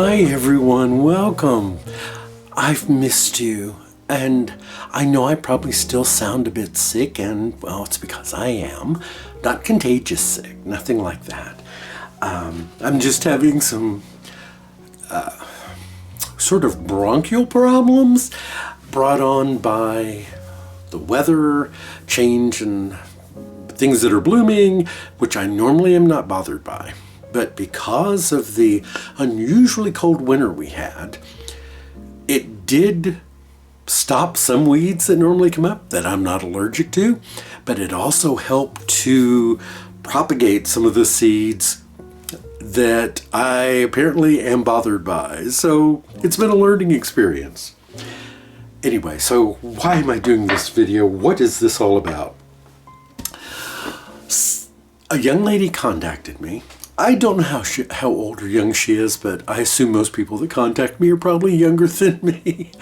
Hi everyone, welcome. I've missed you, and I know I probably still sound a bit sick, and well, it's because I am. Not contagious sick, nothing like that. I'm just having some sort of bronchial problems brought on by the weather change and things that are blooming, which I normally am not bothered by. But because of the unusually cold winter we had, it did stop some weeds that normally come up that I'm not allergic to, but it also helped to propagate some of the seeds that I apparently am bothered by. So it's been a learning experience. Anyway, so why am I doing this video? What is this all about? A young lady contacted me. I don't know how old or young she is, but I assume most people that contact me are probably younger than me.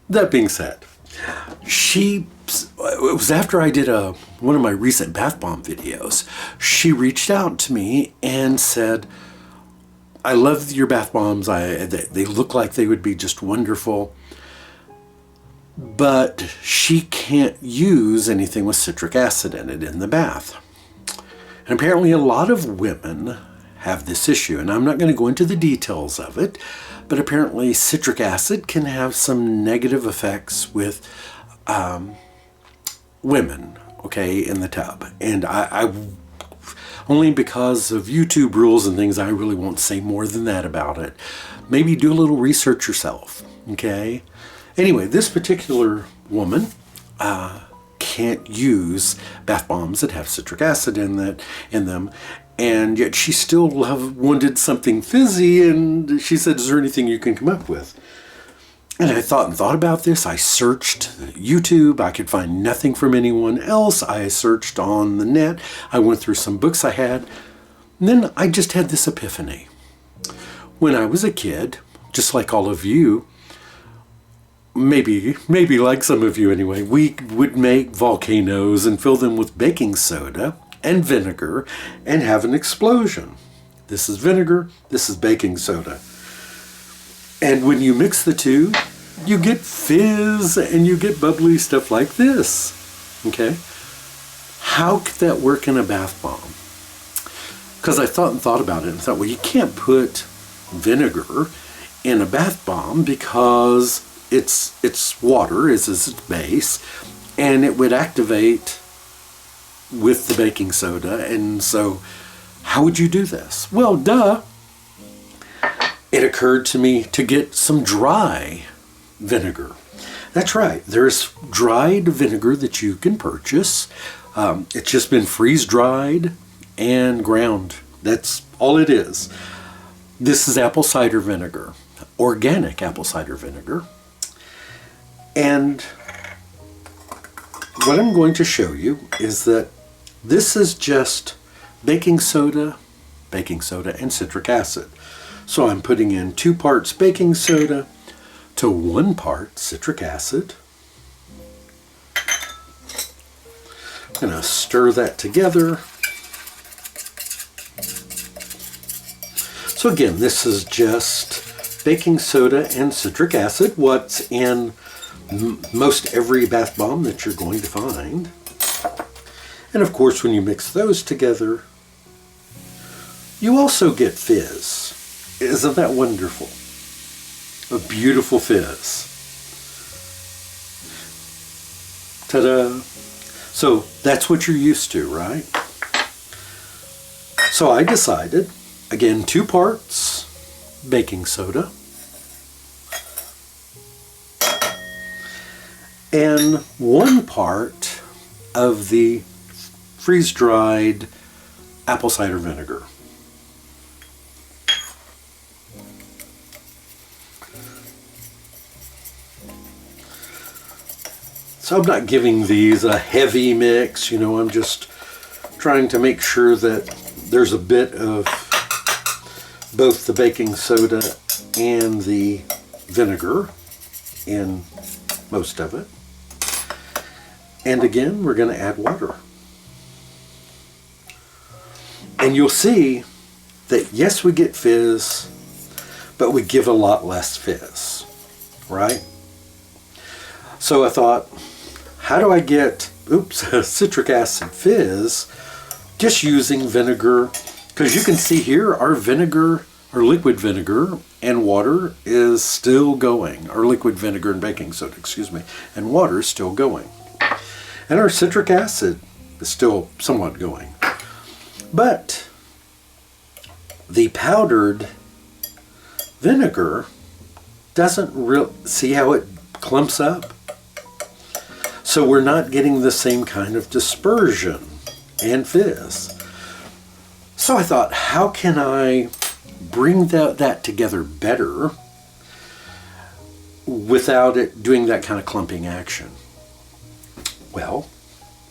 That being said, it was after I did one of my recent bath bomb videos. She reached out to me and said, I love your bath bombs. They look like they would be just wonderful. But she can't use anything with citric acid in it in the bath. And apparently a lot of women have this issue, and I'm not going to go into the details of it, but apparently citric acid can have some negative effects with women, okay, in the tub. And I only because of YouTube rules and things, I really won't say more than that about it. Maybe do a little research yourself, okay? Anyway, this particular woman can't use bath bombs that have citric acid in them, and yet she still wanted something fizzy, and she said, is there anything you can come up with? And I thought about this. I searched YouTube. I could find nothing from anyone else. I searched on the net. I went through some books I had, and then I just had this epiphany. When I was a kid, just like all of you, maybe like some of you anyway, we would make volcanoes and fill them with baking soda and vinegar and have an explosion. This is vinegar, this is baking soda. And when you mix the two, you get fizz and you get bubbly stuff like this. Okay? How could that work in a bath bomb? Because I thought about it and thought, well, you can't put vinegar in a bath bomb because it's water is its base, and it would activate with the baking soda. And so how would you do this? Well, duh. It occurred to me to get some dry vinegar. That's right. There's dried vinegar that you can purchase. It's just been freeze-dried and ground. That's all it is. This is apple cider vinegar, organic apple cider vinegar. And what I'm going to show you is that this is just baking soda, and citric acid. So I'm putting in 2 parts baking soda to 1 part citric acid. I'm going to stir that together. So again, this is just baking soda and citric acid, what's in most every bath bomb that you're going to find. And of course, when you mix those together, you also get fizz. Isn't that wonderful? A beautiful fizz. Ta-da! So that's what you're used to, right? So I decided, again, 2 parts baking soda and 1 part of the freeze-dried apple cider vinegar. So I'm not giving these a heavy mix, you know, I'm just trying to make sure that there's a bit of both the baking soda and the vinegar in most of it. And again, we're going to add water. And you'll see that yes, we get fizz, but would give a lot less fizz, right? So I thought, how do I get, citric acid fizz just using vinegar? Because you can see here our vinegar, our liquid vinegar and water is still going. Our liquid vinegar and baking soda, and water is still going. And our citric acid is still somewhat going. But the powdered vinegar doesn't really, see how it clumps up? So we're not getting the same kind of dispersion and fizz. So I thought, how can I bring that together better without it doing that kind of clumping action? Well,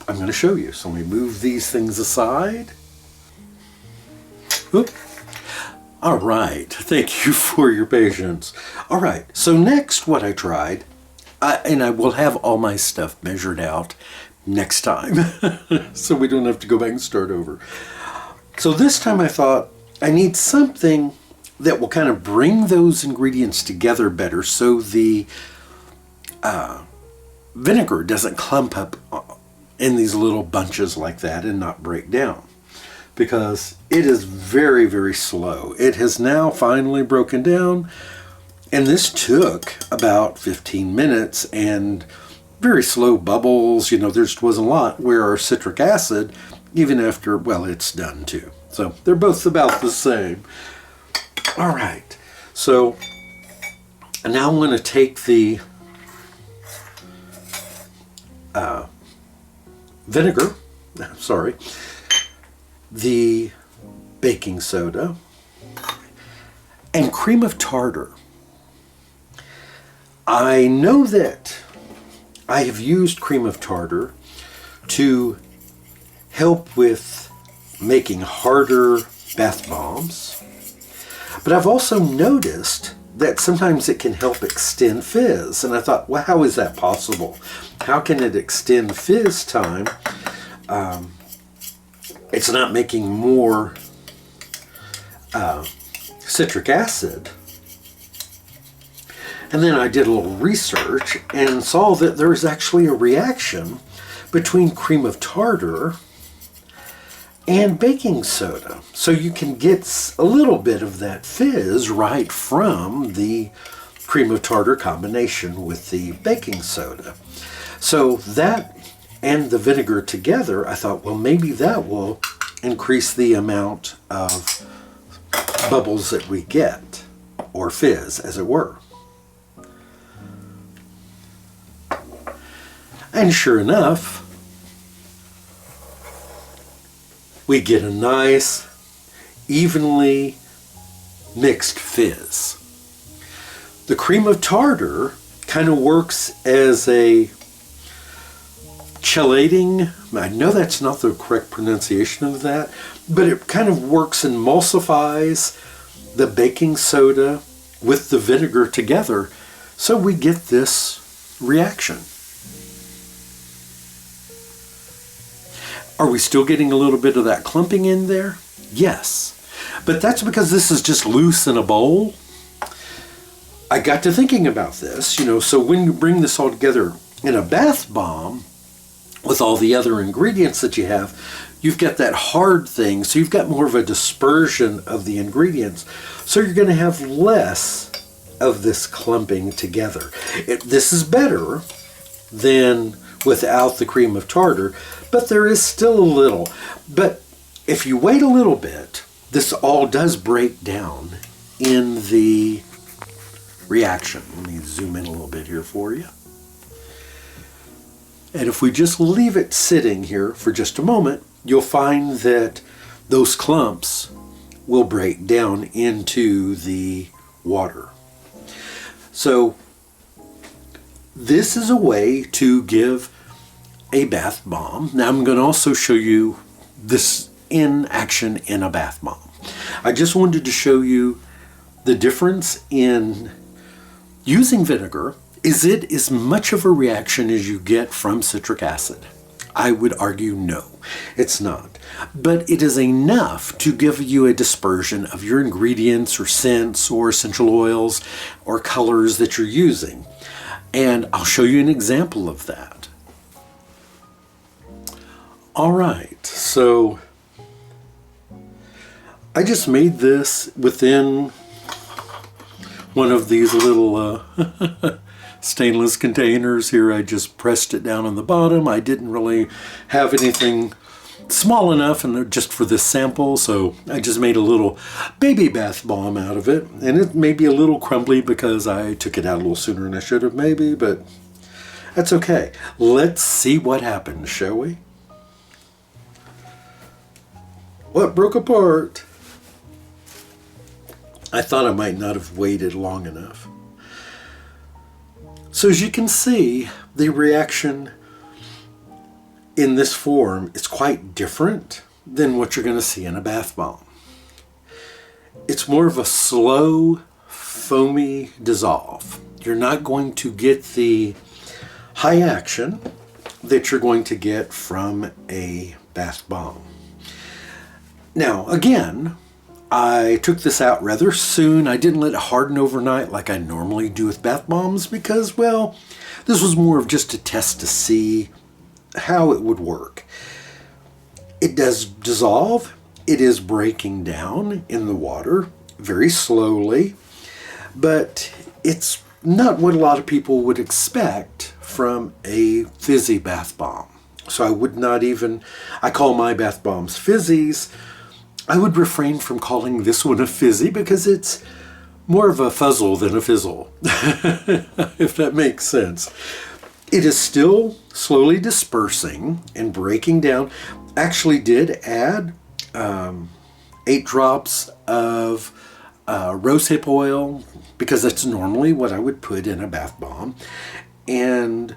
I'm going to show you. So let me move these things aside. Oop. All right, thank you for your patience. All right, so next what I tried, and I will have all my stuff measured out next time, so we don't have to go back and start over. So this time I thought, I need something that will kind of bring those ingredients together better so the vinegar doesn't clump up in these little bunches like that and not break down. Because it is very, very slow. It has now finally broken down, and this took about 15 minutes and very slow bubbles. You know, there just wasn't a lot, where our citric acid, even after, well, it's done too. So they're both about the same. All right, so now I'm going to take the vinegar, the baking soda, and cream of tartar. I know that I have used cream of tartar to help with making harder bath bombs, but I've also noticed that sometimes it can help extend fizz, and I thought, well, how is that possible? How can it extend fizz time? It's not making more citric acid. And then I did a little research and saw that there is actually a reaction between cream of tartar and baking soda. So you can get a little bit of that fizz right from the cream of tartar combination with the baking soda. So that and the vinegar together, I thought, well, maybe that will increase the amount of bubbles that we get, or fizz, as it were. And sure enough, we get a nice, evenly mixed fizz. The cream of tartar kind of works as a chelating, I know that's not the correct pronunciation of that, but it kind of works and emulsifies the baking soda with the vinegar together, so we get this reaction. Are we still getting a little bit of that clumping in there? Yes, but that's because this is just loose in a bowl. I got to thinking about this, so when you bring this all together in a bath bomb, with all the other ingredients that you have, you've got that hard thing, so you've got more of a dispersion of the ingredients, so you're going to have less of this clumping together. This is better than without the cream of tartar, but there is still a little. But if you wait a little bit, this all does break down in the reaction. Let me zoom in a little bit here for you. And if we just leave it sitting here for just a moment, you'll find that those clumps will break down into the water. So this is a way to give a bath bomb. Now I'm going to also show you this in action in a bath bomb. I just wanted to show you the difference in using vinegar. Is it as much of a reaction as you get from citric acid? I would argue no, it's not. But it is enough to give you a dispersion of your ingredients or scents or essential oils or colors that you're using. And I'll show you an example of that. All right, so I just made this within one of these little stainless containers here. I just pressed it down on the bottom. I didn't really have anything small enough and just for this sample, so I just made a little baby bath bomb out of it. And it may be a little crumbly because I took it out a little sooner than I should have maybe, but that's okay. Let's see what happens, shall we? What broke apart? I thought I might not have waited long enough. So as you can see, the reaction in this form is quite different than what you're going to see in a bath bomb. It's more of a slow, foamy dissolve. You're not going to get the high action that you're going to get from a bath bomb. Now, again, I took this out rather soon. I didn't let it harden overnight like I normally do with bath bombs because, well, this was more of just a test to see how it would work. It does dissolve. It is breaking down in the water very slowly, but it's not what a lot of people would expect from a fizzy bath bomb. So I would not even, I call my bath bombs fizzies. I would refrain from calling this one a fizzy because it's more of a fuzzle than a fizzle, if that makes sense. It is still slowly dispersing and breaking down. Actually did add 8 drops of rosehip oil because that's normally what I would put in a bath bomb, and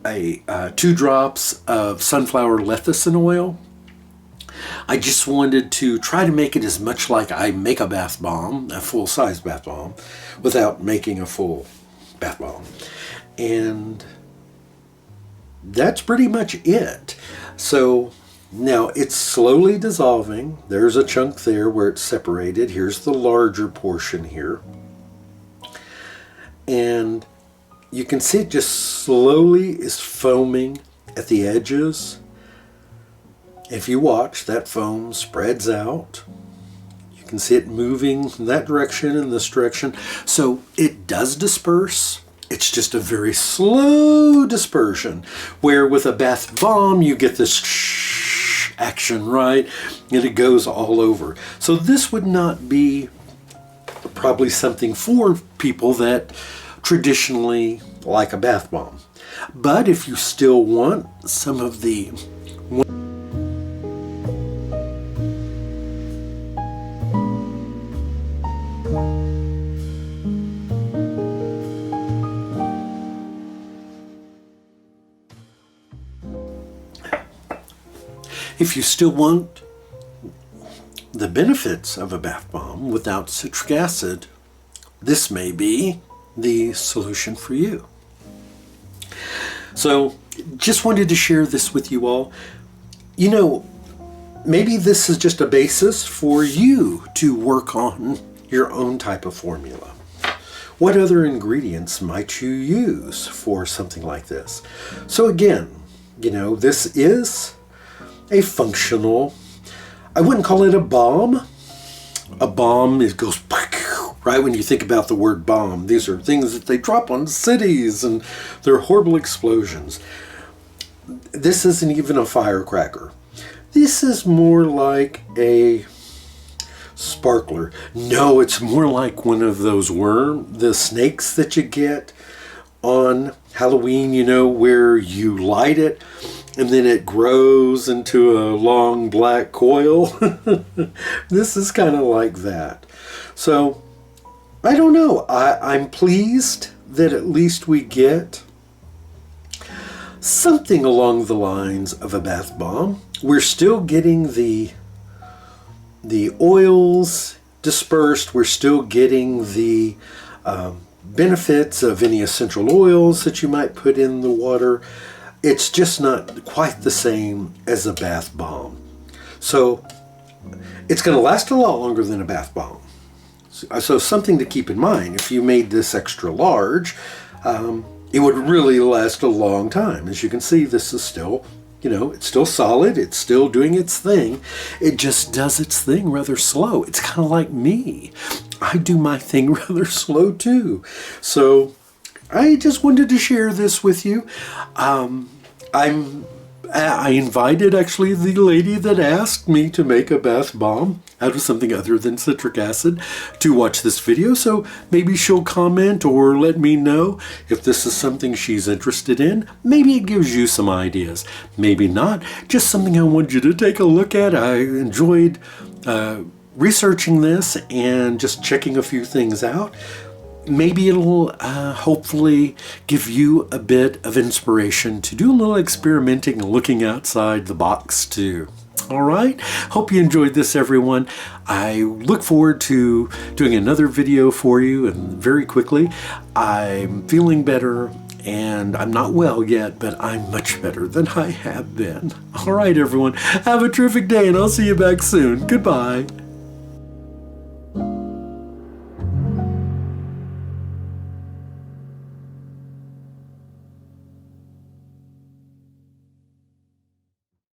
2 drops of sunflower lecithin oil. I just wanted to try to make it as much like I make a bath bomb, a full-size bath bomb, without making a full bath bomb. And that's pretty much it. So now it's slowly dissolving. There's a chunk there where it's separated. Here's the larger portion here. And you can see it just slowly is foaming at the edges. If you watch, that foam spreads out. You can see it moving in that direction and this direction. So it does disperse. It's just a very slow dispersion, where with a bath bomb you get this action, right? And it goes all over. So this would not be probably something for people that traditionally like a bath bomb. But if you still want some of the If you still want the benefits of a bath bomb without citric acid, this may be the solution for you. So, just wanted to share this with you all. You know, maybe this is just a basis for you to work on your own type of formula. What other ingredients might you use for something like this? So again, you know, this is a functional, I wouldn't call it a bomb. A bomb, it goes right when you think about the word bomb. These are things that they drop on cities and they're horrible explosions. This isn't even a firecracker. This is more like a sparkler. No, it's more like one of those the snakes that you get on Halloween, you know, where you light it and then it grows into a long black coil. This is kind of like that. So, I don't know. I'm pleased that at least we get something along the lines of a bath bomb. We're still getting the oils dispersed. We're still getting the benefits of any essential oils that you might put in the water. it's just not quite the same as a bath bomb. So it's going to last a lot longer than a bath bomb. So something to keep in mind, if you made this extra large, it would really last a long time. As you can see, this is still, it's still solid. It's still doing its thing. It just does its thing rather slow. It's kind of like me. I do my thing rather slow too. So I just wanted to share this with you. I invited actually the lady that asked me to make a bath bomb out of something other than citric acid to watch this video, so maybe she'll comment or let me know if this is something she's interested in. Maybe it gives you some ideas, maybe not. Just something I want you to take a look at. I enjoyed researching this and just checking a few things out. Maybe it'll hopefully give you a bit of inspiration to do a little experimenting and looking outside the box too. All right, hope you enjoyed this, everyone. I look forward to doing another video for you, and very quickly. I'm feeling better, and I'm not well yet, but I'm much better than I have been. All right, everyone, have a terrific day, and I'll see you back soon. Goodbye.